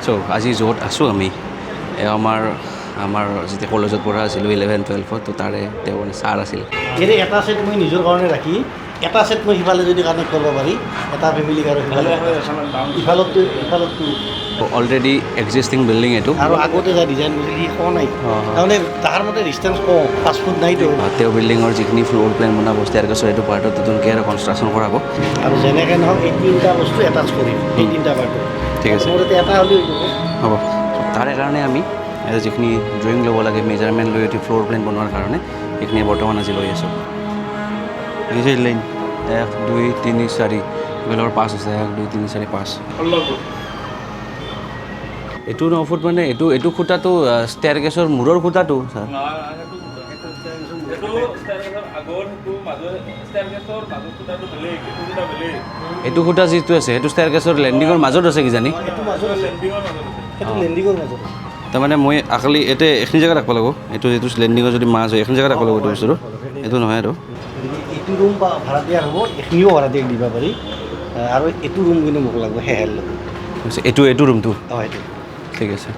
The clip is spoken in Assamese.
চ' আজি য'ত আছোঁ আমি আমাৰ যেতিয়া কলেজত পঢ়া আছিলোঁ 11-12 তো তাৰে তেওঁ ছাৰ আছিল। এনে এটা ছেট মই নিজৰ কাৰণে ৰাখি এটা ছেট মই সিফালে যদি কানেক্ট কৰিব পাৰি এটা ফেমিলিক আৰু ইফালতটো অলৰেডি এক্সিষ্টিং বিল্ডিং এইটো আৰু আগতে যা ডিজাইন কৰিছিল সি কোৱা নাই তাৰমানে তাহাৰ মতে ডিষ্টেঞ্চ কম 5 ফুট নাইতো তেওঁ বিল্ডিঙৰ যিখিনি ফ্ল'ৰ প্লেন বনাব ষ্টেয়াৰকেছৰ এইটো পাৰ্টত নতুনকৈ আৰু কনষ্ট্ৰাকশ্যন কৰাব। আৰু যেনেকৈ নহওক এই তিনিটা বস্তু এটাচ কৰিম এই তিনিটা পাৰ্টত ঠিক আছে মোৰ এতিয়া এটা হ'লেও হ'ব। তাৰে কাৰণে আমি যিখিনি ড্ৰয়িং ল'ব লাগে মেজাৰমেণ্ট লৈ এটি ফ্ল'ৰ প্লেন বনোৱাৰ কাৰণে সেইখিনি বৰ্তমান আজি লৈ আছোঁ। দেখিছে লাইন 1 2 3 4 বেলৰ 5 আছে 1 2 3 4 5 এইটো 9 ফুট মানে এইটো খুঁটাটো ষ্টেয়াৰকেছৰ মূৰৰ খুঁটাটো ছাৰ এইটো খুঁটা যিটো আছে সেইটো ষ্টেয়াৰকেছৰ লেণ্ডিঙৰ মাজত আছে কিজানি তাৰমানে মই আকালি এতিয়া এইখিনি জেগাত ৰাখিব লাগিব এইটো যিটো লেণ্ডিঙৰ যদি মাছ হয় এইখিনি জেগাত ৰাখিব লাগিব এইটো বস্তুটো এইটো নহয় আৰু এইটো ৰুম ভাড়া দিয়া হ'ব এইখিনিও ভাড়া দিয়াক দিব পাৰি আৰু এইটো ৰুম কিন্তু মোক লাগিব হেহেল এইটো ৰুমটো অঁ এইটো ঠিক আছে।